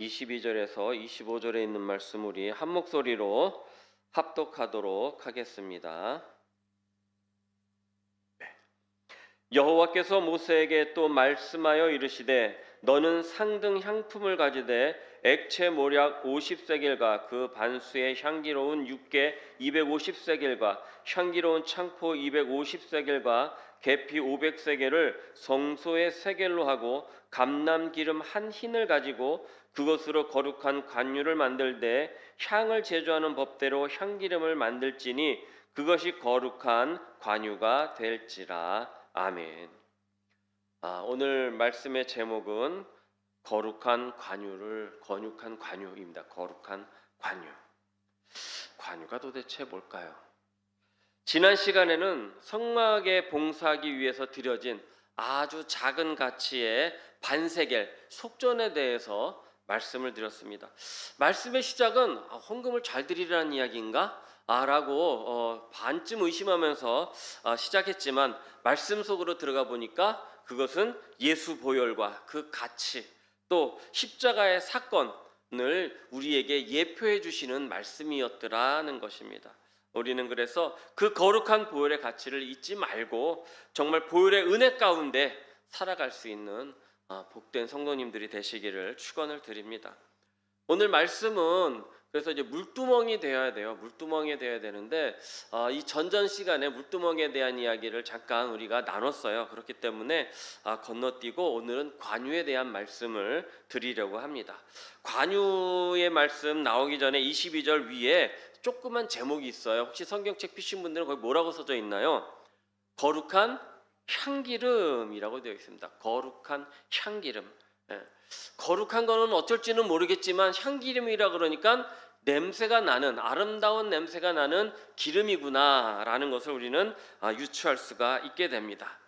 22절에서 25절에 있는 말씀 우리 한 목소리로 합독하도록 하겠습니다. 여호와께서 모세에게 또 말씀하여 이르시되 너는 상등 향품을 가지되 액체 모략 50세겔과 그 반수의 향기로운 육개 250세겔과 향기로운 창포 250세겔과 계피 500세겔을 성소의 세겔로 하고 감람기름 한 흰을 가지고 그것으로 거룩한 관유를 만들되 향을 제조하는 법대로 향기름을 만들지니 그것이 거룩한 관유가 될지라. 아멘. 오늘 말씀의 제목은 거룩한 관유입니다. 거룩한 관유. 관유가 도대체 뭘까요? 지난 시간에는 성막에 봉사하기 위해서 드려진 아주 작은 가치의 반세겔 속전에 대해서 말씀을 드렸습니다. 말씀의 시작은 헌금을 잘 드리라는 이야기인가? 라고 반쯤 의심하면서 시작했지만 말씀 속으로 들어가 보니까 그것은 예수 보혈과 그 가치 또 십자가의 사건을 우리에게 예표해 주시는 말씀이었더라는 것입니다. 우리는 그래서 그 거룩한 보혈의 가치를 잊지 말고 정말 보혈의 은혜 가운데 살아갈 수 있는 복된 성도님들이 되시기를 축원을 드립니다. 오늘 말씀은 그래서 이제 물두멍이 되어야 돼요. 물두멍이 되어야 되는데 이 전전 시간에 물두멍에 대한 이야기를 잠깐 우리가 나눴어요. 그렇기 때문에 건너뛰고 오늘은 관유에 대한 말씀을 드리려고 합니다. 관유의 말씀 나오기 전에 22절 위에 조그만 제목이 있어요. 혹시 성경책 피신 분들은 거기 뭐라고 써져 있나요? 거룩한 향기름이라고 되어 있습니다. 거룩한 향기름. 거룩한 거는 어쩔지는 모르겠지만 향기름이라 그러니까 냄새가 나는 아름다운 냄새가 나는 기름이구나 라는 것을 우리는 유추할 수가 있게 됩니다.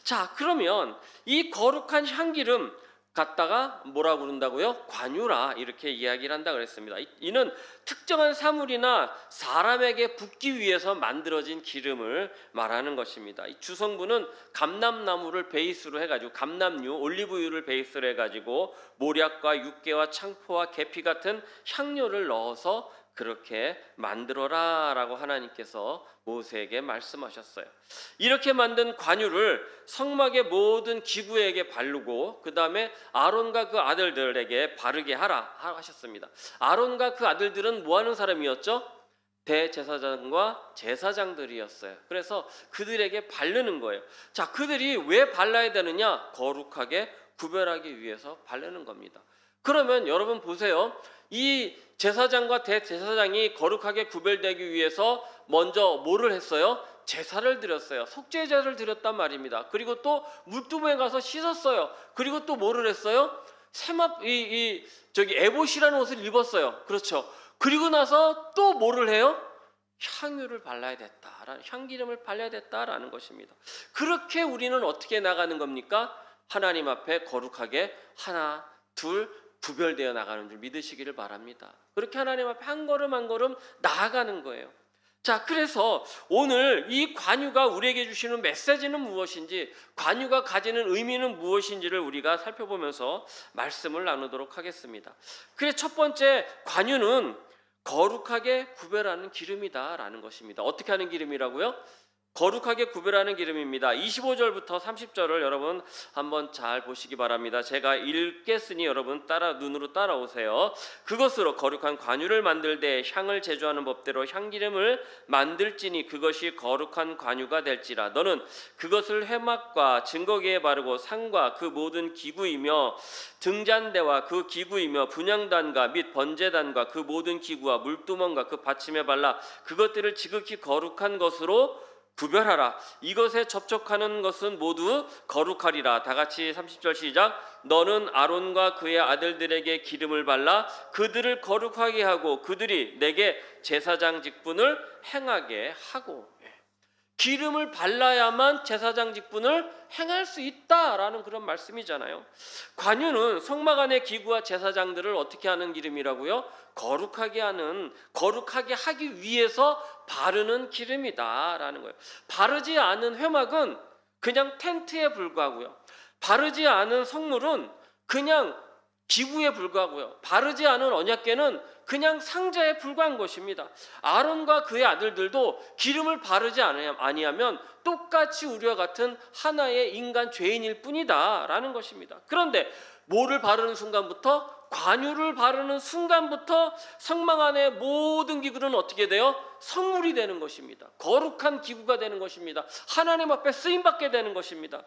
자, 그러면 이 거룩한 향기름 갖다가 뭐라고 그런다고요? 관유라 이렇게 이야기를 한다 그랬습니다. 이는 특정한 사물이나 사람에게 붓기 위해서 만들어진 기름을 말하는 것입니다. 이 주성분은 감람나무를 베이스로 해가지고 감람유, 올리브유를 베이스로 해가지고 모략과 육개와 창포와 계피 같은 향료를 넣어서 그렇게 만들어라 라고 하나님께서 모세에게 말씀하셨어요. 이렇게 만든 관유를 성막의 모든 기구에게 바르고 그 다음에 아론과 그 아들들에게 바르게 하라 하셨습니다. 아론과 그 아들들은 뭐 하는 사람이었죠? 대제사장과 제사장들이었어요. 그래서 그들에게 바르는 거예요. 자, 그들이 왜 발라야 되느냐? 거룩하게 구별하기 위해서 바르는 겁니다. 그러면 여러분 보세요. 이 제사장과 대제사장이 거룩하게 구별되기 위해서 먼저 뭐를 했어요? 제사를 드렸어요. 속죄제를 드렸단 말입니다. 그리고 또 물두멍에 가서 씻었어요. 그리고 또 뭐를 했어요? 에봇이라는 옷을 입었어요. 그렇죠. 그리고 나서 또 뭐를 해요? 향유를 발라야 됐다. 향기름을 발라야 됐다라는 것입니다. 그렇게 우리는 어떻게 나가는 겁니까? 하나님 앞에 거룩하게 하나, 둘 구별되어 나가는 줄 믿으시기를 바랍니다. 그렇게 하나님 앞에 한 걸음 한 걸음 나아가는 거예요. 자, 그래서 오늘 이 관유가 우리에게 주시는 메시지는 무엇인지, 관유가 가지는 의미는 무엇인지를 우리가 살펴보면서 말씀을 나누도록 하겠습니다. 그래서 첫 번째 관유는 거룩하게 구별하는 기름이다라는 것입니다. 어떻게 하는 기름이라고요? 거룩하게 구별하는 기름입니다. 25절부터 30절을 여러분 한번 잘 보시기 바랍니다. 제가 읽겠으니 여러분 눈으로 따라오세요. 그것으로 거룩한 관유를 만들되 향을 제조하는 법대로 향기름을 만들지니 그것이 거룩한 관유가 될지라. 너는 그것을 회막과 증거기에 바르고 상과 그 모든 기구이며 등잔대와 그 기구이며 분향단과 및 번제단과 그 모든 기구와 물두멍과 그 받침에 발라 그것들을 지극히 거룩한 것으로 구별하라. 이것에 접촉하는 것은 모두 거룩하리라. 다 같이 30절 시작. 너는 아론과 그의 아들들에게 기름을 발라 그들을 거룩하게 하고 그들이 내게 제사장 직분을 행하게 하고. 기름을 발라야만 제사장 직분을 행할 수 있다라는 그런 말씀이잖아요. 관유는 성막 안의 기구와 제사장들을 어떻게 하는 기름이라고요? 거룩하게 하기 위해서 바르는 기름이다라는 거예요. 바르지 않은 회막은 그냥 텐트에 불과하고요. 바르지 않은 성물은 그냥 기구에 불과하고요. 바르지 않은 언약궤는 그냥 상자에 불과한 것입니다. 아론과 그의 아들들도 기름을 바르지 아니하면 똑같이 우리와 같은 하나의 인간 죄인일 뿐이다라는 것입니다. 그런데 뭐를 바르는 순간부터, 관유를 바르는 순간부터 성막 안의 모든 기구는 어떻게 돼요? 성물이 되는 것입니다. 거룩한 기구가 되는 것입니다. 하나님 앞에 쓰임받게 되는 것입니다.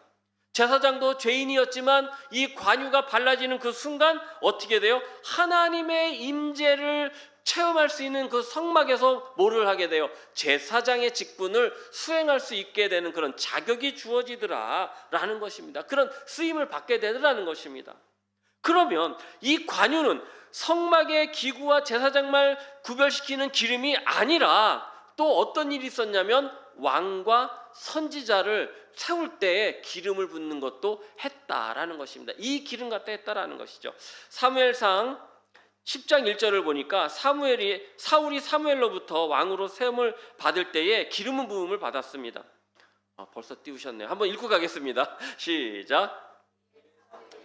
제사장도 죄인이었지만 이 관유가 발라지는 그 순간 어떻게 돼요? 하나님의 임재를 체험할 수 있는 그 성막에서 뭐를 하게 돼요? 제사장의 직분을 수행할 수 있게 되는 그런 자격이 주어지더라라는 것입니다. 그런 쓰임을 받게 되더라는 것입니다. 그러면 이 관유는 성막의 기구와 제사장만 구별시키는 기름이 아니라 또 어떤 일이 있었냐면 왕과 선지자를 세울 때에 기름을 붓는 것도 했다라는 것입니다. 이 기름 갖다 했다라는 것이죠. 사무엘상 10장 1절을 보니까 사울이 사무엘로부터 왕으로 세움을 받을 때에 기름 부음을 받았습니다. 벌써 띄우셨네요. 한번 읽고 가겠습니다. 시작.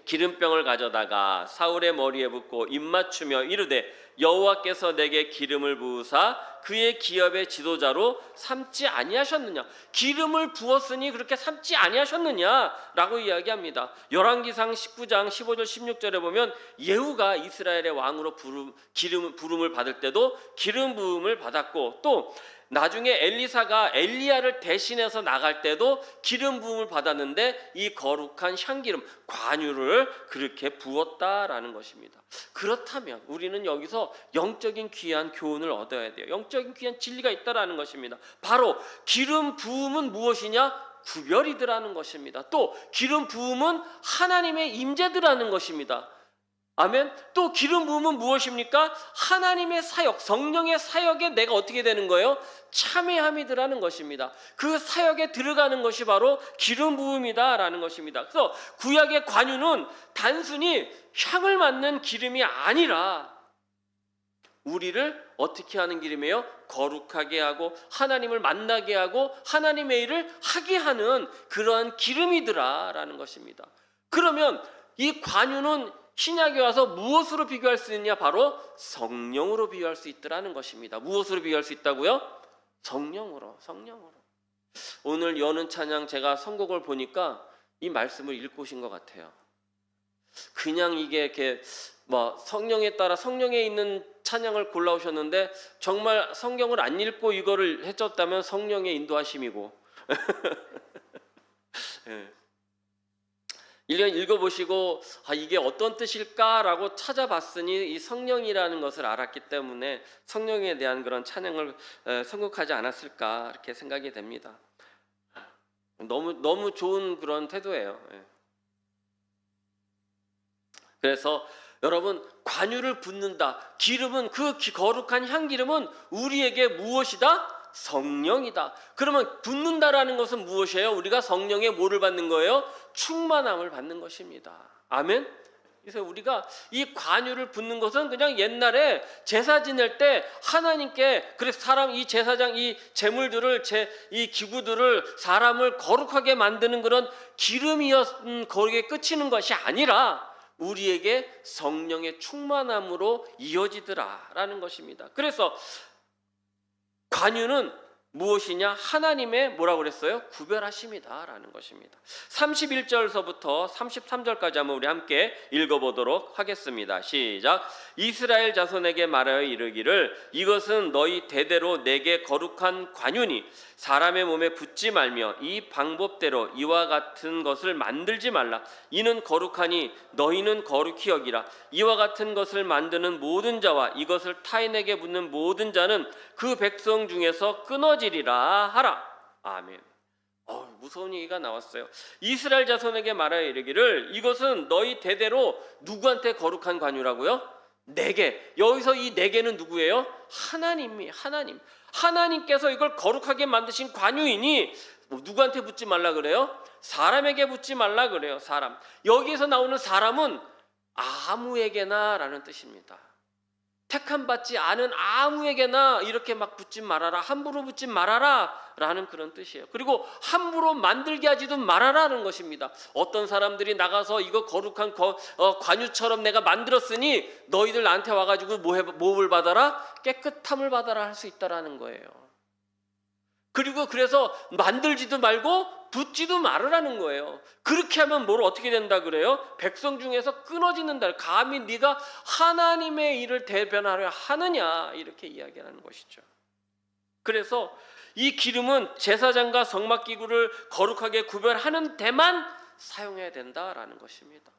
기름병을 가져다가 사울의 머리에 붓고 입맞추며 이르되 여호와께서 내게 기름을 부으사 그의 기업의 지도자로 삼지 아니하셨느냐. 기름을 부었으니 그렇게 삼지 아니하셨느냐라고 이야기합니다. 열왕기상 19장 15절 16절에 보면 예후가 이스라엘의 왕으로 부름을 받을 때도 기름 부음을 받았고, 또 나중에 엘리사가 엘리야를 대신해서 나갈 때도 기름 부음을 받았는데 이 거룩한 향기름, 관유를 그렇게 부었다라는 것입니다. 그렇다면 우리는 여기서 영적인 귀한 교훈을 얻어야 돼요. 영적인 귀한 진리가 있다라는 것입니다. 바로 기름 부음은 무엇이냐? 구별이더라는 것입니다. 또 기름 부음은 하나님의 임재더라는 것입니다. 아멘. 또 기름 부음은 무엇입니까? 하나님의 사역, 성령의 사역에 내가 어떻게 되는 거예요? 참여함이더라는 것입니다. 그 사역에 들어가는 것이 바로 기름 부음이다라는 것입니다. 그래서 구약의 관유는 단순히 향을 맡는 기름이 아니라 우리를 어떻게 하는 기름이에요? 거룩하게 하고 하나님을 만나게 하고 하나님의 일을 하게 하는 그러한 기름이더라라는 것입니다. 그러면 이 관유는 신약에 와서 무엇으로 비교할 수 있느냐? 바로 성령으로 비교할 수 있더라는 것입니다. 무엇으로 비교할 수 있다고요? 성령으로. 오늘 여는 찬양 제가 선곡을 보니까 이 말씀을 읽고 오신 것 같아요. 그냥 이게 이렇게 성령에 따라 성령에 있는 찬양을 골라오셨는데 정말 성경을 안 읽고 이거를 해줬다면 성령의 인도하심이고 네. 읽어보시고 이게 어떤 뜻일까라고 찾아봤으니 이 성령이라는 것을 알았기 때문에 성령에 대한 그런 찬양을 선곡하지 않았을까 이렇게 생각이 됩니다. 너무 좋은 그런 태도예요. 그래서 여러분, 관유를 붓는다. 기름은, 그 거룩한 향기름은 우리에게 무엇이다? 성령이다. 그러면 붓는다라는 것은 무엇이에요? 우리가 성령의 뭐를 받는 거예요? 충만함을 받는 것입니다. 아멘. 그래서 우리가 이 관유를 붓는 것은 그냥 옛날에 제사 지낼 때 하나님께, 그래서 이 제사장 이 제물들을 이 기구들을 사람을 거룩하게 만드는 그런 거기에 그치는 것이 아니라 우리에게 성령의 충만함으로 이어지더라라는 것입니다. 그래서 관유는 무엇이냐? 하나님의 뭐라고 그랬어요? 구별하심이다라는 것입니다. 31절서부터 33절까지 한번 우리 함께 읽어보도록 하겠습니다. 시작. 이스라엘 자손에게 말하여 이르기를 이것은 너희 대대로 내게 거룩한 관유니 사람의 몸에 붓지 말며 이 방법대로 이와 같은 것을 만들지 말라. 이는 거룩하니 너희는 거룩히 여기라. 이와 같은 것을 만드는 모든 자와 이것을 타인에게 붓는 모든 자는 그 백성 중에서 끊어지리라 하라. 아멘. 무서운 얘기가 나왔어요. 이스라엘 자손에게 말하여 이르기를 이것은 너희 대대로 누구한테 거룩한 관유라고요? 내게. 여기서 이 내게는 누구예요? 하나님께서 이걸 거룩하게 만드신 관유이니 누구한테 붓지 말라 그래요? 사람에게 붓지 말라 그래요. 사람. 여기에서 나오는 사람은 아무에게나 라는 뜻입니다. 택함 받지 않은 아무에게나 이렇게 막 붓지 말아라, 함부로 붓지 말아라 라는 그런 뜻이에요. 그리고 함부로 만들게 하지도 말아라는 것입니다. 어떤 사람들이 나가서 이거 거룩한 관유처럼 내가 만들었으니 너희들 나한테 와가지고 뭐를 받아라? 깨끗함을 받아라 할 수 있다라는 거예요. 그리고 그래서 만들지도 말고 붓지도 말으라는 거예요. 그렇게 하면 뭘 어떻게 된다 그래요? 백성 중에서 끊어지는다. 감히 네가 하나님의 일을 대변하려 하느냐 이렇게 이야기하는 것이죠. 그래서 이 기름은 제사장과 성막기구를 거룩하게 구별하는 데만 사용해야 된다라는 것입니다.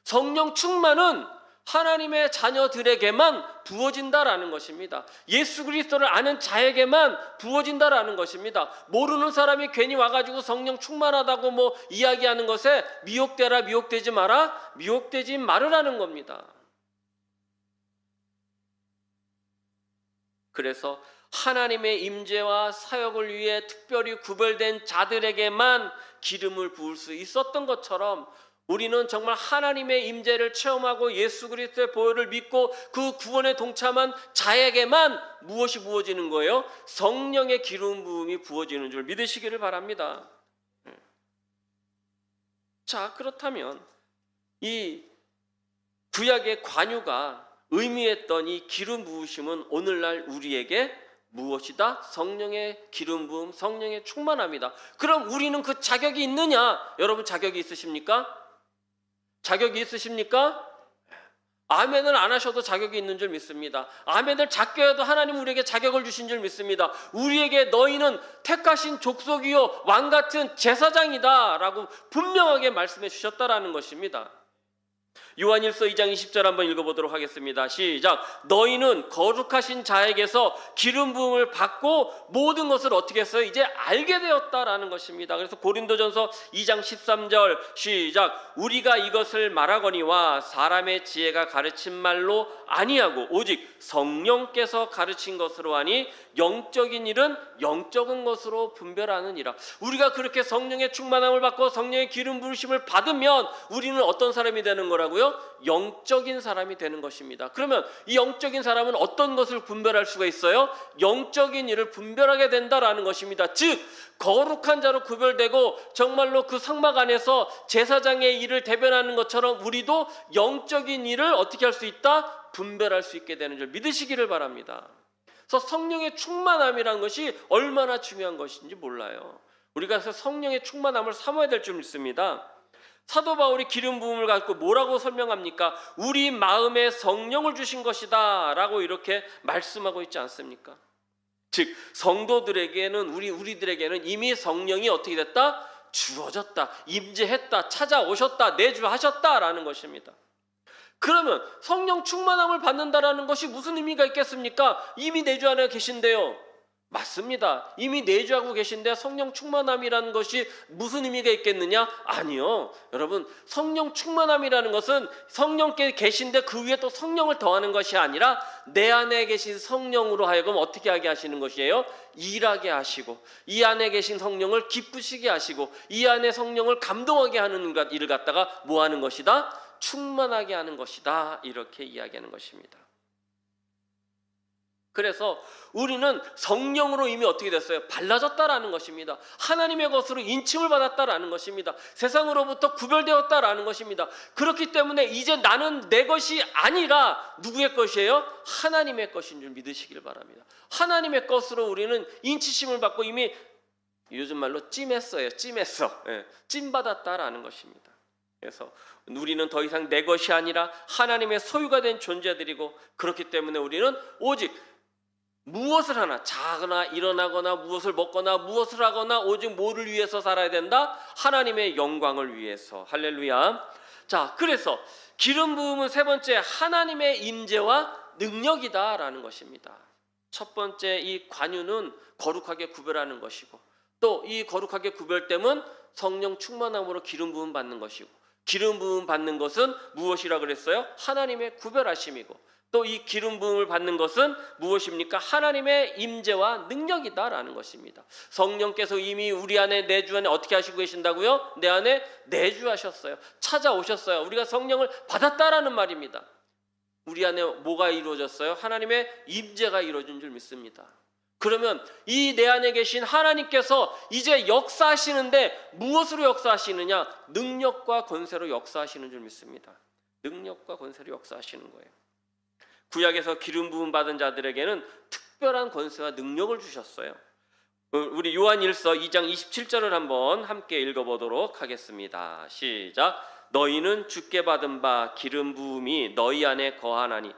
성령 충만은 하나님의 자녀들에게만 부어진다라는 것입니다. 예수 그리스도를 아는 자에게만 부어진다라는 것입니다. 모르는 사람이 괜히 와가지고 성령 충만하다고 뭐 이야기하는 것에 미혹되라, 미혹되지 마라, 미혹되지 말으라는 겁니다. 그래서 하나님의 임재와 사역을 위해 특별히 구별된 자들에게만 기름을 부을 수 있었던 것처럼 우리는 정말 하나님의 임재를 체험하고 예수 그리스도의 보혈을 믿고 그 구원에 동참한 자에게만 무엇이 부어지는 거예요? 성령의 기름 부음이 부어지는 줄 믿으시기를 바랍니다. 자, 그렇다면 이 구약의 관유가 의미했던 이 기름 부으심은 오늘날 우리에게 무엇이다? 성령의 기름 부음, 성령의 충만함이다. 그럼 우리는 그 자격이 있느냐? 여러분 자격이 있으십니까? 자격이 있으십니까? 아멘을 안 하셔도 자격이 있는 줄 믿습니다. 아멘을 작게 해도 하나님 우리에게 자격을 주신 줄 믿습니다. 우리에게 너희는 택하신 족속이요 왕같은 제사장이다 라고 분명하게 말씀해 주셨다라는 것입니다. 요한일서 2장 20절 한번 읽어보도록 하겠습니다. 시작. 너희는 거룩하신 자에게서 기름 부음을 받고 모든 것을 어떻게 했어요? 이제 알게 되었다라는 것입니다. 그래서 고린도전서 2장 13절 시작. 우리가 이것을 말하거니와 사람의 지혜가 가르친 말로 아니하고 오직 성령께서 가르친 것으로 하니 영적인 일은 영적인 것으로 분별하느니라. 우리가 그렇게 성령의 충만함을 받고 성령의 기름 부으심을 받으면 우리는 어떤 사람이 되는 거라고요? 영적인 사람이 되는 것입니다. 그러면 이 영적인 사람은 어떤 것을 분별할 수가 있어요? 영적인 일을 분별하게 된다라는 것입니다. 즉 거룩한 자로 구별되고 정말로 그 성막 안에서 제사장의 일을 대변하는 것처럼 우리도 영적인 일을 어떻게 할 수 있다? 분별할 수 있게 되는 줄 믿으시기를 바랍니다. 그래서 성령의 충만함이라는 것이 얼마나 중요한 것인지 몰라요. 우리가 성령의 충만함을 사모해야 될 줄 믿습니다. 사도 바울이 기름 부음을 갖고 뭐라고 설명합니까? 우리 마음에 성령을 주신 것이다 라고 이렇게 말씀하고 있지 않습니까? 즉 성도들에게는 우리들에게는 이미 성령이 어떻게 됐다? 주어졌다, 임재했다, 찾아오셨다, 내주하셨다라는 것입니다. 그러면 성령 충만함을 받는다라는 것이 무슨 의미가 있겠습니까? 이미 내주 안에 계신데요. 맞습니다. 이미 내주하고 계신데 성령 충만함이라는 것이 무슨 의미가 있겠느냐? 아니요. 여러분, 성령 충만함이라는 것은 성령께 계신데 그 위에 또 성령을 더하는 것이 아니라 내 안에 계신 성령으로 하여금 어떻게 하게 하시는 것이에요? 일하게 하시고 이 안에 계신 성령을 기쁘시게 하시고 이 안에 성령을 감동하게 하는 일을 갖다가 뭐 하는 것이다? 충만하게 하는 것이다. 이렇게 이야기하는 것입니다. 그래서 우리는 성령으로 이미 어떻게 됐어요? 발라졌다라는 것입니다. 하나님의 것으로 인침을 받았다라는 것입니다. 세상으로부터 구별되었다라는 것입니다. 그렇기 때문에 이제 나는 내 것이 아니라 누구의 것이에요? 하나님의 것인 줄 믿으시길 바랍니다. 하나님의 것으로 우리는 인치심을 받고 이미 요즘 말로 찜했어요. 찜받았다라는 것입니다. 그래서 우리는 더 이상 내 것이 아니라 하나님의 소유가 된 존재들이고 그렇기 때문에 우리는 오직 무엇을 하나 자거나 일어나거나 무엇을 먹거나 무엇을 하거나 오직 뭐를 위해서 살아야 된다? 하나님의 영광을 위해서. 할렐루야. 자, 그래서 기름 부음은 세 번째 하나님의 임재와 능력이다라는 것입니다. 첫 번째 이 관유는 거룩하게 구별하는 것이고 또 이 거룩하게 구별됨은 성령 충만함으로 기름 부음 받는 것이고 기름 부음 받는 것은 무엇이라 그랬어요? 하나님의 구별하심이고 또 이 기름 부음을 받는 것은 무엇입니까? 하나님의 임재와 능력이다라는 것입니다. 성령께서 이미 우리 안에 내주 안에 어떻게 하시고 계신다고요? 내 안에 내주하셨어요. 찾아오셨어요. 우리가 성령을 받았다라는 말입니다. 우리 안에 뭐가 이루어졌어요? 하나님의 임재가 이루어진 줄 믿습니다. 그러면 이 내 안에 계신 하나님께서 이제 역사하시는데 무엇으로 역사하시느냐? 능력과 권세로 역사하시는 줄 믿습니다. 능력과 권세로 역사하시는 거예요. 구약에서 기름 부음 받은 자들에게는 특별한 권세와 능력을 주셨어요. 우리 요한일서 2장 27절을 한번 함께 읽어보도록 하겠습니다. 시작. 너희는 주께 받은 바 기름 부음이 너희 안에 거하나니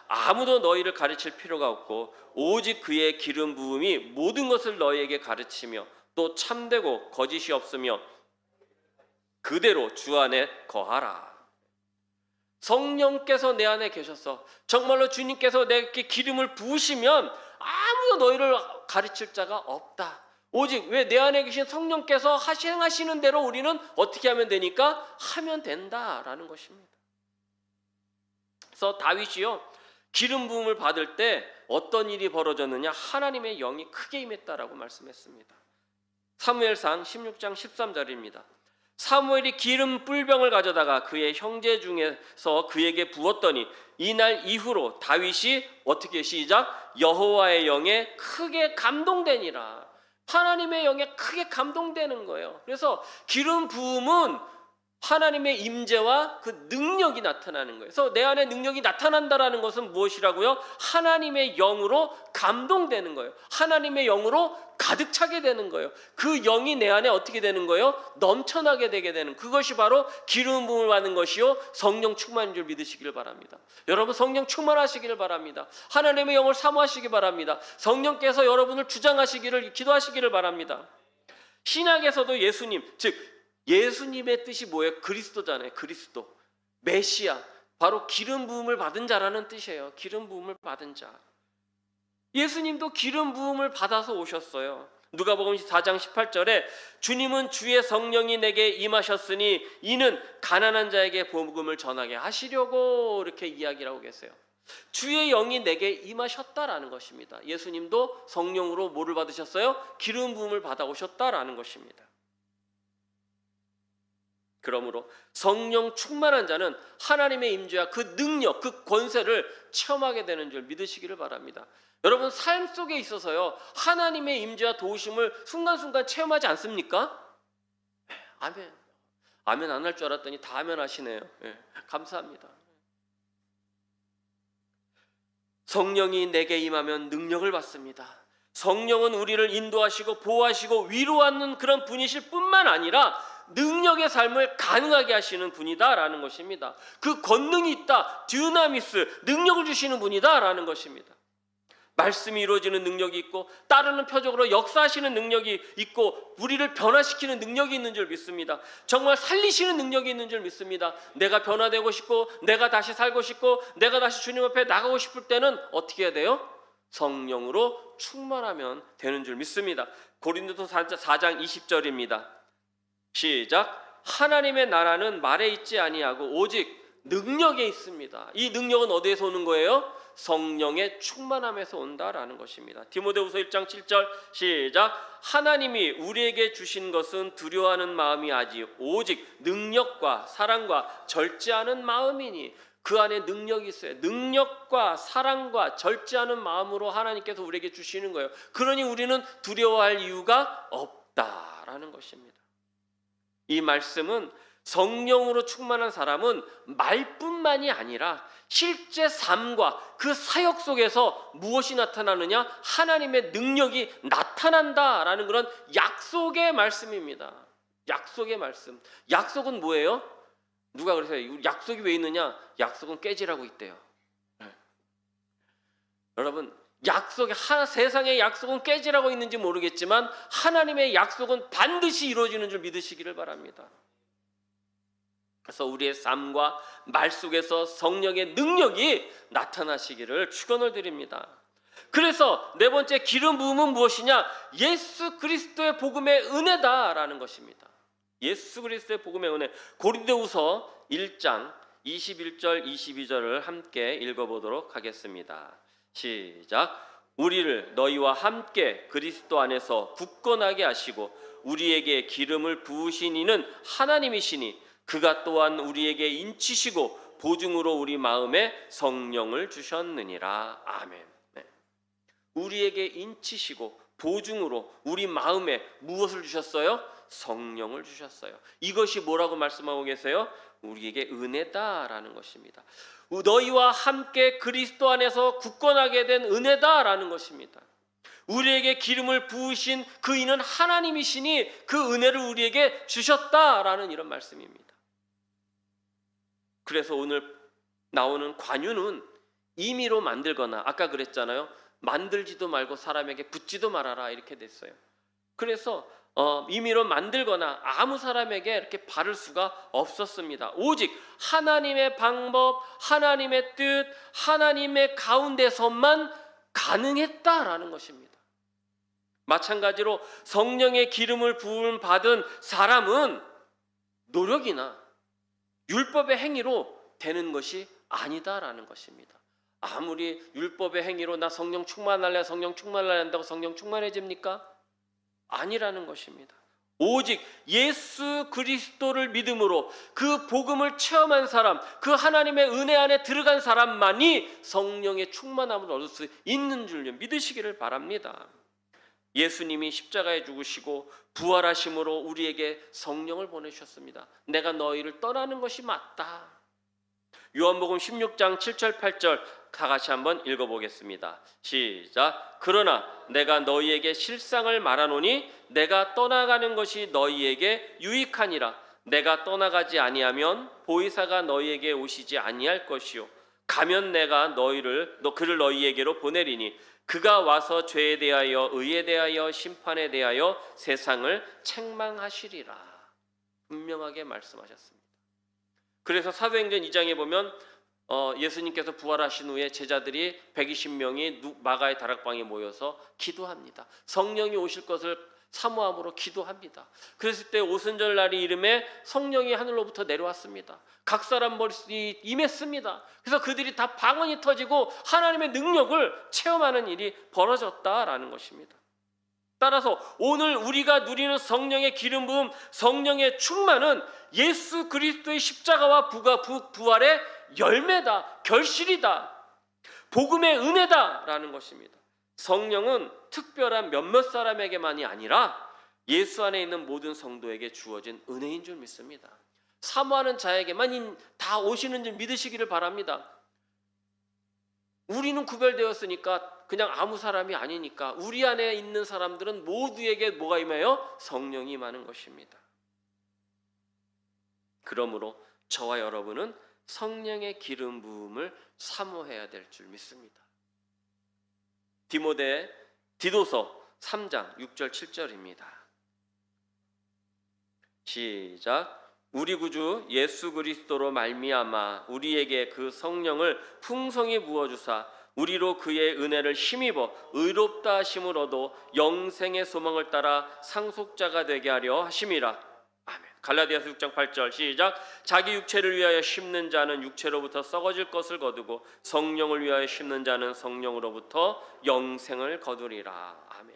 아무도 너희를 가르칠 필요가 없고 오직 그의 기름 부음이 모든 것을 너희에게 가르치며 또 참되고 거짓이 없으며 그대로 주 안에 거하라. 성령께서 내 안에 계셔서 정말로 주님께서 내게 기름을 부으시면 아무도 너희를 가르칠 자가 없다. 오직 왜 내 안에 계신 성령께서 행하시는 대로 우리는 어떻게 하면 되니까? 하면 된다라는 것입니다. 그래서 다윗이요, 기름 부음을 받을 때 어떤 일이 벌어졌느냐? 하나님의 영이 크게 임했다라고 말씀했습니다. 사무엘상 16장 13절입니다. 사무엘이 기름 뿔병을 가져다가 그의 형제 중에서 그에게 부었더니 이날 이후로 다윗이 어떻게 시작? 여호와의 영에 크게 감동되니라. 하나님의 영에 크게 감동되는 거예요. 그래서 기름 부음은 하나님의 임재와 그 능력이 나타나는 거예요. 그래서 내 안에 능력이 나타난다라는 것은 무엇이라고요? 하나님의 영으로 감동되는 거예요. 하나님의 영으로 가득 차게 되는 거예요. 그 영이 내 안에 어떻게 되는 거예요? 넘쳐나게 되게 되는, 그것이 바로 기름 부음을 받는 것이요 성령 충만인 줄 믿으시기를 바랍니다. 여러분 성령 충만하시기를 바랍니다. 하나님의 영을 사모하시기 바랍니다. 성령께서 여러분을 주장하시기를 기도하시기를 바랍니다. 신약에서도 예수님, 즉 예수님의 뜻이 뭐예요? 그리스도잖아요. 그리스도, 메시아, 바로 기름 부음을 받은 자라는 뜻이에요. 기름 부음을 받은 자. 예수님도 기름 부음을 받아서 오셨어요. 누가복음 4장 18절에 주님은 주의 성령이 내게 임하셨으니 이는 가난한 자에게 복음을 전하게 하시려고, 이렇게 이야기를 하고 계세요. 주의 영이 내게 임하셨다라는 것입니다. 예수님도 성령으로 뭐를 받으셨어요? 기름 부음을 받아 오셨다라는 것입니다. 그러므로 성령 충만한 자는 하나님의 임재와 그 능력, 그 권세를 체험하게 되는 줄 믿으시기를 바랍니다. 여러분 삶 속에 있어서요 하나님의 임재와 도우심을 순간순간 체험하지 않습니까? 아멘. 아멘 안 할 줄 알았더니 다 아멘 하시네요. 감사합니다. 성령이 내게 임하면 능력을 받습니다. 성령은 우리를 인도하시고 보호하시고 위로하는 그런 분이실 뿐만 아니라 능력의 삶을 가능하게 하시는 분이다라는 것입니다. 그 권능이 있다, 듀나미스, 능력을 주시는 분이다라는 것입니다. 말씀이 이루어지는 능력이 있고 따르는 표적으로 역사하시는 능력이 있고 우리를 변화시키는 능력이 있는 줄 믿습니다. 정말 살리시는 능력이 있는 줄 믿습니다. 내가 변화되고 싶고 내가 다시 살고 싶고 내가 다시 주님 앞에 나가고 싶을 때는 어떻게 해야 돼요? 성령으로 충만하면 되는 줄 믿습니다. 고린도서 4장 20절입니다. 시작. 하나님의 나라는 말에 있지 아니하고 오직 능력에 있습니다. 이 능력은 어디에서 오는 거예요? 성령의 충만함에서 온다라는 것입니다. 디모데후서 1장 7절 시작. 하나님이 우리에게 주신 것은 두려워하는 마음이 아지 오직 능력과 사랑과 절제하는 마음이니. 그 안에 능력이 있어요. 능력과 사랑과 절제하는 마음으로 하나님께서 우리에게 주시는 거예요. 그러니 우리는 두려워할 이유가 없다라는 것입니다. 이 말씀은 성령으로 충만한 사람은 말뿐만이 아니라 실제 삶과 그 사역 속에서 무엇이 나타나느냐? 하나님의 능력이 나타난다라는 그런 약속의 말씀입니다. 약속의 말씀. 약속은 뭐예요? 누가 그러세요? 약속이 왜 있느냐? 약속은 깨지라고 있대요. 여러분 약속이 세상의 약속은 깨지라고 있는지 모르겠지만 하나님의 약속은 반드시 이루어지는 줄 믿으시기를 바랍니다. 그래서 우리의 삶과 말 속에서 성령의 능력이 나타나시기를 축원을 드립니다. 그래서 네 번째 기름 부음은 무엇이냐? 예수 그리스도의 복음의 은혜다라는 것입니다. 예수 그리스도의 복음의 은혜. 고린도후서 1장 21절 22절을 함께 읽어보도록 하겠습니다. 시작. 우리를 너희와 함께 그리스도 안에서 굳건하게 하시고 우리에게 기름을 부으신 이는 하나님이시니 그가 또한 우리에게 인치시고 보증으로 우리 마음에 성령을 주셨느니라. 아멘. 네. 우리에게 인치시고 보증으로 우리 마음에 무엇을 주셨어요? 성령을 주셨어요. 이것이 뭐라고 말씀하고 계세요? 우리에게 은혜다라는 것입니다. 너희와 함께 그리스도 안에서 굳건하게 된 은혜다라는 것입니다. 우리에게 기름을 부으신 그 이는 하나님이시니 그 은혜를 우리에게 주셨다라는 이런 말씀입니다. 그래서 오늘 나오는 관유는 임의로 만들거나, 아까 그랬잖아요. 만들지도 말고 사람에게 붓지도 말아라 이렇게 됐어요. 그래서 임의로 만들거나 아무 사람에게 이렇게 바를 수가 없었습니다. 오직 하나님의 방법, 하나님의 뜻, 하나님의 가운데서만 가능했다라는 것입니다. 마찬가지로 성령의 기름을 부음 받은 사람은 노력이나 율법의 행위로 되는 것이 아니다라는 것입니다. 아무리 율법의 행위로 나 성령 충만할래 한다고 성령 충만해집니까? 아니라는 것입니다. 오직 예수 그리스도를 믿음으로 그 복음을 체험한 사람, 그 하나님의 은혜 안에 들어간 사람만이 성령의 충만함을 얻을 수 있는 줄 믿으시기를 바랍니다. 예수님이 십자가에 죽으시고 부활하심으로 우리에게 성령을 보내주셨습니다. 내가 너희를 떠나는 것이 맞다. 요한복음 16장 7절 8절 다 같이 한번 읽어보겠습니다. 시작. 그러나 내가 너희에게 실상을 말하노니 내가 떠나가는 것이 너희에게 유익하니라. 내가 떠나가지 아니하면 보혜사가 너희에게 오시지 아니할 것이요 가면 내가 그를 너희에게로 보내리니 그가 와서 죄에 대하여 의에 대하여 심판에 대하여 세상을 책망하시리라. 분명하게 말씀하셨습니다. 그래서 사도행전 2장에 보면 예수님께서 부활하신 후에 제자들이 120명이 마가의 다락방에 모여서 기도합니다. 성령이 오실 것을 사모함으로 기도합니다. 그랬을 때 오순절 날이 이름에 성령이 하늘로부터 내려왔습니다. 각 사람 머리에 임했습니다. 그래서 그들이 다 방언이 터지고 하나님의 능력을 체험하는 일이 벌어졌다라는 것입니다. 따라서 오늘 우리가 누리는 성령의 기름 부음, 성령의 충만은 예수 그리스도의 십자가와 부활의 열매다, 결실이다, 복음의 은혜다라는 것입니다. 성령은 특별한 몇몇 사람에게만이 아니라 예수 안에 있는 모든 성도에게 주어진 은혜인 줄 믿습니다. 사모하는 자에게만 다 오시는 줄 믿으시기를 바랍니다. 우리는 구별되었으니까 그냥 아무 사람이 아니니까 우리 안에 있는 사람들은 모두에게 뭐가 임해요? 성령이 임하는 것입니다. 그러므로 저와 여러분은 성령의 기름 부음을 사모해야 될 줄 믿습니다. 디도서 3장 6절 7절입니다. 시작. 우리 구주 예수 그리스도로 말미암아 우리에게 그 성령을 풍성히 부어주사 우리로 그의 은혜를 힘입어 의롭다 하심을 얻어 영생의 소망을 따라 상속자가 되게 하려 하심이라. 아멘. 갈라디아서 6장 8절 시작. 자기 육체를 위하여 심는 자는 육체로부터 썩어질 것을 거두고 성령을 위하여 심는 자는 성령으로부터 영생을 거두리라. 아멘.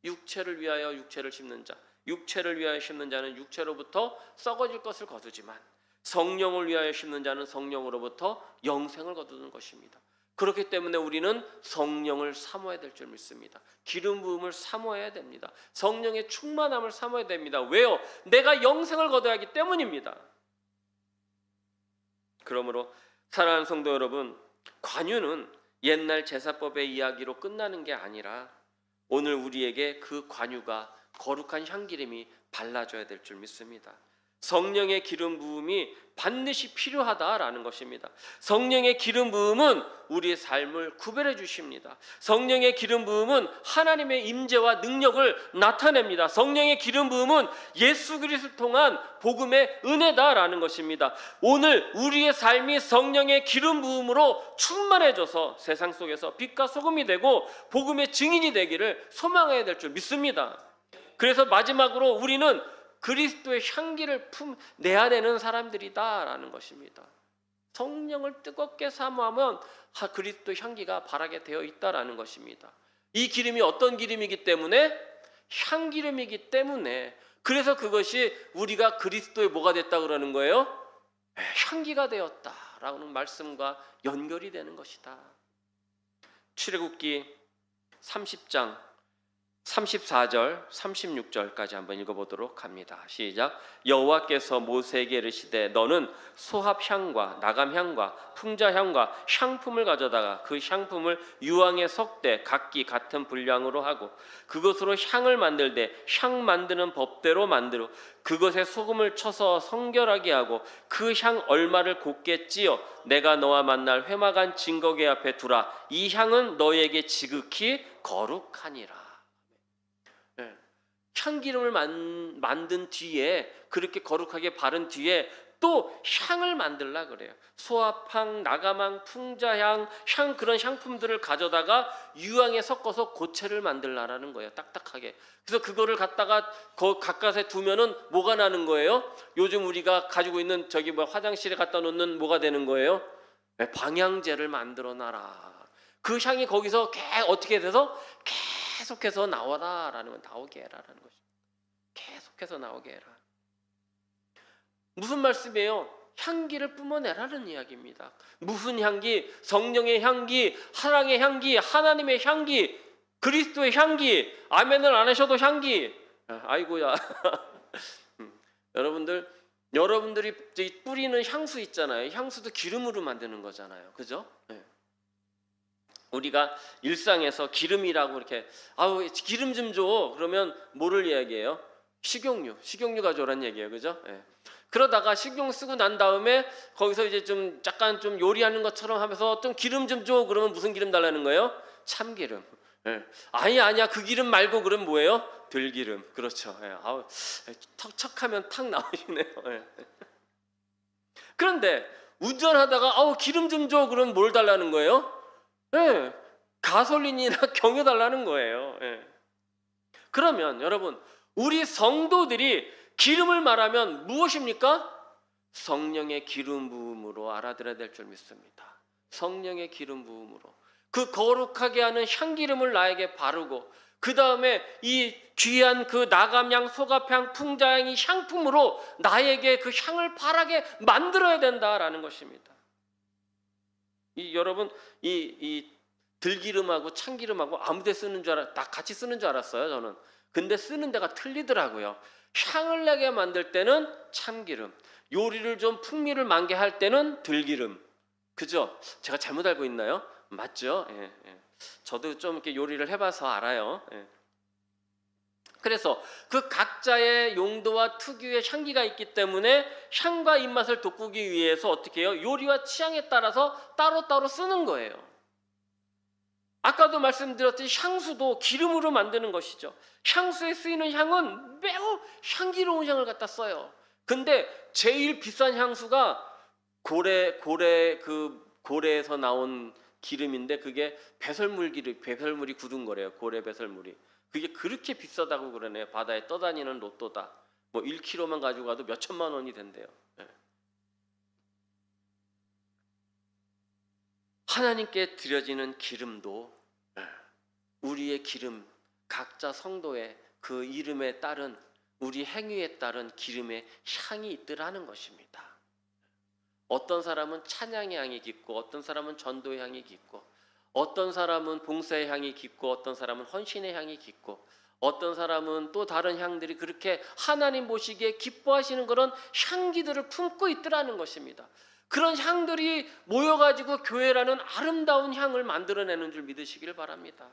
육체를 위하여 육체를 심는 자, 육체를 위하여 심는 자는 육체로부터 썩어질 것을 거두지만 성령을 위하여 심는 자는 성령으로부터 영생을 거두는 것입니다. 그렇기 때문에 우리는 성령을 사모해야 될 줄 믿습니다. 기름 부음을 사모해야 됩니다. 성령의 충만함을 사모해야 됩니다. 왜요? 내가 영생을 거둬야 하기 때문입니다. 그러므로 사랑하는 성도 여러분, 관유는 옛날 제사법의 이야기로 끝나는 게 아니라 오늘 우리에게 그 관유가 거룩한 향기름이 발라져야 될 줄 믿습니다. 성령의 기름 부음이 반드시 필요하다라는 것입니다. 성령의 기름 부음은 우리의 삶을 구별해 주십니다. 성령의 기름 부음은 하나님의 임재와 능력을 나타냅니다. 성령의 기름 부음은 예수 그리스도를 통한 복음의 은혜다라는 것입니다. 오늘 우리의 삶이 성령의 기름 부음으로 충만해져서 세상 속에서 빛과 소금이 되고 복음의 증인이 되기를 소망해야 될 줄 믿습니다. 그래서 마지막으로 우리는 그리스도의 향기를 내야 되는 사람들이다라는 것입니다. 성령을 뜨겁게 사모하면 그리스도의 향기가 바라게 되어 있다라는 것입니다. 이 기름이 어떤 기름이기 때문에? 향기름이기 때문에. 그래서 그것이 우리가 그리스도의 뭐가 됐다 그러는 거예요? 향기가 되었다라는 말씀과 연결이 되는 것이다. 출애굽기 30장 34절 36절까지 한번 읽어보도록 합니다. 시작. 여호와께서 모세에게 이르시되 너는 소합향과 나감향과 풍자향과 향품을 가져다가 그 향품을 유황에 섞되 각기 같은 분량으로 하고 그것으로 향을 만들되 향 만드는 법대로 만들어 그것에 소금을 쳐서 성결하게 하고 그 향 얼마를 곱게 찌어 내가 너와 만날 회막한 증거궤 앞에 두라. 이 향은 너에게 지극히 거룩하니라. 향기름을 만든 뒤에, 그렇게 거룩하게 바른 뒤에 또 향을 만들라 그래요. 소합향, 나감향, 풍자향, 그런 향품들을 가져다가 유황에 섞어서 고체를 만들라라는 거예요. 딱딱하게. 그래서 그거를 갖다가 가까스에 두면은 뭐가 나는 거예요? 요즘 우리가 가지고 있는 화장실에 갖다 놓는 뭐가 되는 거예요? 방향제를 만들어 놔라. 그 향이 거기서 어떻게 돼서 계속해서 나오라라는 건, 나오게 해라라는 것입니다. 계속해서 나오게 해라. 무슨 말씀이에요? 향기를 뿜어내라는 이야기입니다. 무슨 향기? 성령의 향기, 사랑의 향기, 하나님의 향기, 그리스도의 향기. 아멘을 안 하셔도 향기. 아이고야. 여러분들이 뿌리는 향수 있잖아요. 향수도 기름으로 만드는 거잖아요. 그죠? 네. 우리가 일상에서 기름이라고 이렇게 기름 좀 줘. 그러면 뭐를 이야기해요? 식용유 가져오라는 얘기예요. 그죠? 예. 그러다가 식용 쓰고 난 다음에 거기서 이제 좀 약간 좀 요리하는 것처럼 하면서 좀 기름 좀 줘. 그러면 무슨 기름 달라는 거예요? 참기름. 예. 아니야 그 기름 말고 그럼 뭐예요? 들기름. 그렇죠. 예. 척척하면 탁 나오시네요. 예. 그런데 운전하다가 기름 좀 줘. 그럼 뭘 달라는 거예요? 예, 가솔린이나 경유 달라는 거예요. 예. 그러면 여러분, 우리 성도들이 기름을 말하면 무엇입니까? 성령의 기름 부음으로 알아들어야 될 줄 믿습니다. 성령의 기름 부음으로 그 거룩하게 하는 향기름을 나에게 바르고, 그 다음에 이 귀한 그 나감향, 소갑향, 풍자향이 향품으로 나에게 그 향을 바라게 만들어야 된다라는 것입니다. 여러분 이 들기름하고 참기름하고 아무데 쓰는 줄 다 같이 쓰는 줄 알았어요 저는. 근데 쓰는 데가 틀리더라고요. 향을 내게 만들 때는 참기름, 요리를 좀 풍미를 만게 할 때는 들기름. 그죠? 제가 잘못 알고 있나요? 맞죠? 예. 저도 좀 이렇게 요리를 해봐서 알아요. 예. 그래서 그 각자의 용도와 특유의 향기가 있기 때문에 향과 입맛을 돋구기 위해서 어떻게 해요? 요리와 취향에 따라서 따로따로 쓰는 거예요. 아까도 말씀드렸듯이 향수도 기름으로 만드는 것이죠. 향수에 쓰이는 향은 매우 향기로운 향을 갖다 써요. 근데 제일 비싼 향수가 고래에서 나온 기름인데 그게 배설물이 굳은 거래요. 고래 배설물이. 그게 그렇게 비싸다고 그러네요. 바다에 떠다니는 로또다. 1kg만 가지고 가도 몇 천만 원이 된대요. 하나님께 드려지는 기름도 우리의 기름, 각자 성도의 그 이름에 따른, 우리 행위에 따른 기름의 향이 있더라는 것입니다. 어떤 사람은 찬양의 향이 깊고, 어떤 사람은 전도의 향이 깊고, 어떤 사람은 봉사의 향이 깊고, 어떤 사람은 헌신의 향이 깊고, 어떤 사람은 또 다른 향들이 그렇게 하나님 보시기에 기뻐하시는 그런 향기들을 품고 있더라는 것입니다. 그런 향들이 모여가지고 교회라는 아름다운 향을 만들어내는 줄 믿으시길 바랍니다.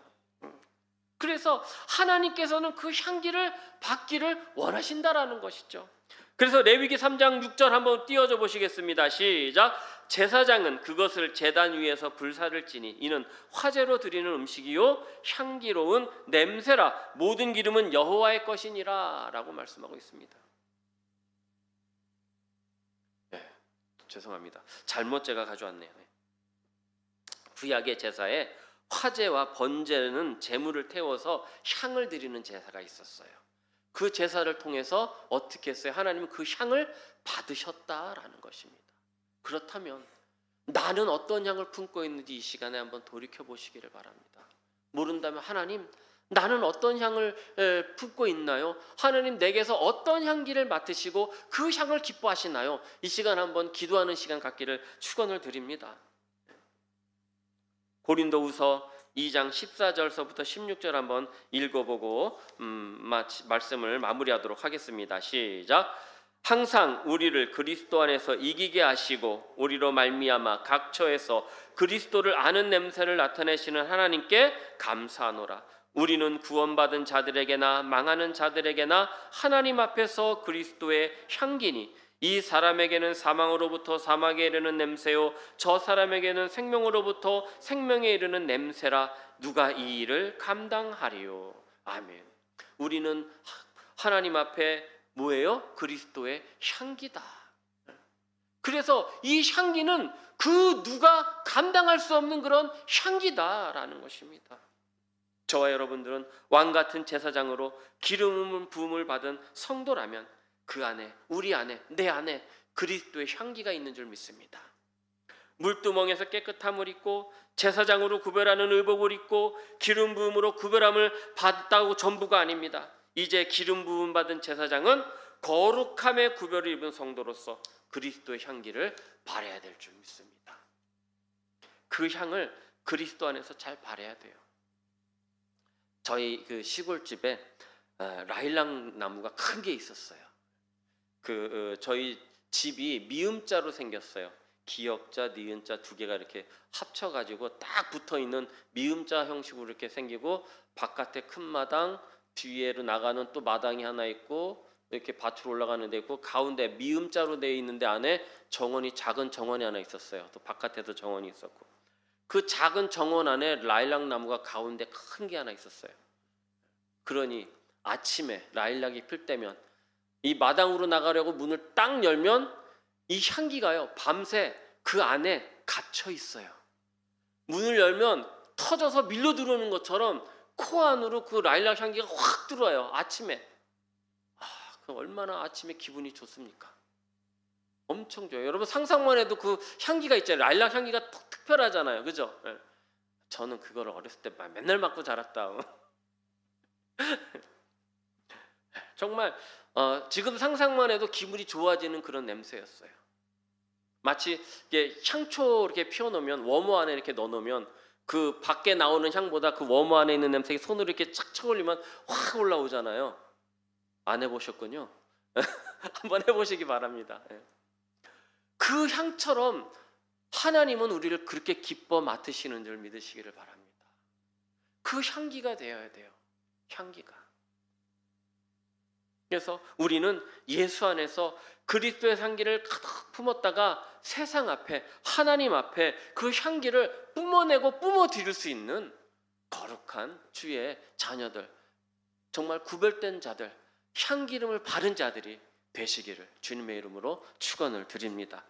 그래서 하나님께서는 그 향기를 받기를 원하신다라는 것이죠. 그래서 레위기 3장 6절 한번 띄워줘 보시겠습니다. 시작. 제사장은 그것을 제단 위에서 불사를 지니 이는 화제로 드리는 음식이요 향기로운 냄새라. 모든 기름은 여호와의 것이니라 라고 말씀하고 있습니다. 네, 죄송합니다. 잘못 제가 가져왔네요. 구약의 제사에 화제와 번제는 제물을 태워서 향을 드리는 제사가 있었어요. 그 제사를 통해서 어떻게 했어요? 하나님은 그 향을 받으셨다라는 것입니다. 그렇다면 나는 어떤 향을 품고 있는지 이 시간에 한번 돌이켜 보시기를 바랍니다. 모른다면 하나님, 나는 어떤 향을 품고 있나요? 하나님 내게서 어떤 향기를 맡으시고 그 향을 기뻐하시나요? 이 시간 한번 기도하는 시간 갖기를 축원을 드립니다. 고린도후서 2장 14절서부터 16절 한번 읽어보고 말씀을 마무리하도록 하겠습니다. 시작. 항상 우리를 그리스도 안에서 이기게 하시고 우리로 말미암아 각 처에서 그리스도를 아는 냄새를 나타내시는 하나님께 감사하노라. 우리는 구원받은 자들에게나 망하는 자들에게나 하나님 앞에서 그리스도의 향기니 이 사람에게는 사망으로부터 사망에 이르는 냄새요 저 사람에게는 생명으로부터 생명에 이르는 냄새라. 누가 이 일을 감당하리요. 아멘. 우리는 하나님 앞에 뭐예요? 그리스도의 향기다. 그래서 이 향기는 그 누가 감당할 수 없는 그런 향기다라는 것입니다. 저와 여러분들은 왕같은 제사장으로 기름 부음을 받은 성도라면 그 안에, 우리 안에, 내 안에 그리스도의 향기가 있는 줄 믿습니다. 물두멍에서 깨끗함을 입고 제사장으로 구별하는 의복을 입고 기름 부음으로 구별함을 받았다고 전부가 아닙니다. 이제 기름 부음 받은 제사장은 거룩함의 구별을 입은 성도로서 그리스도의 향기를 발해야 될 줄 믿습니다. 그 향을 그리스도 안에서 잘 발해야 돼요. 저희 그 시골집에 라일락 나무가 큰 게 있었어요. 저희 집이 미음자로 생겼어요. 기역자, 니은자 두 개가 이렇게 합쳐가지고 딱 붙어있는 미음자 형식으로 이렇게 생기고 바깥에 큰 마당, 뒤에로 나가는 또 마당이 하나 있고 이렇게 밭으로 올라가는 데 있고 가운데 미음자로 되어 있는데 안에 정원이 작은 정원이 하나 있었어요. 또 바깥에도 정원이 있었고 그 작은 정원 안에 라일락 나무가 가운데 큰 게 하나 있었어요. 그러니 아침에 라일락이 필 때면 이 마당으로 나가려고 문을 딱 열면 이 향기가요 밤새 그 안에 갇혀 있어요. 문을 열면 터져서 밀려 들어오는 것처럼 코 안으로 그 라일락 향기가 확 들어와요. 아침에. 그 얼마나 아침에 기분이 좋습니까? 엄청 좋아요. 여러분 상상만 해도 그 향기가 있잖아요. 라일락 향기가 특별하잖아요. 그죠? 저는 그거를 어렸을 때 맨날 맡고 자랐다. 정말 지금 상상만 해도 기분이 좋아지는 그런 냄새였어요. 마치 이게 향초 이렇게 피워놓으면 워머 안에 이렇게 넣어놓으면 그 밖에 나오는 향보다 그 워머 안에 있는 냄새가 손으로 이렇게 착착 올리면 확 올라오잖아요. 안 해보셨군요. 한번 해보시기 바랍니다. 그 향처럼 하나님은 우리를 그렇게 기뻐 맡으시는 줄 믿으시기를 바랍니다. 그 향기가 되어야 돼요. 향기가. 그래서 우리는 예수 안에서 그리스도의 향기를 가득 품었다가 세상 앞에 하나님 앞에 그 향기를 뿜어내고 뿜어드릴 수 있는 거룩한 주의 자녀들, 정말 구별된 자들, 향기름을 바른 자들이 되시기를 주님의 이름으로 축원을 드립니다.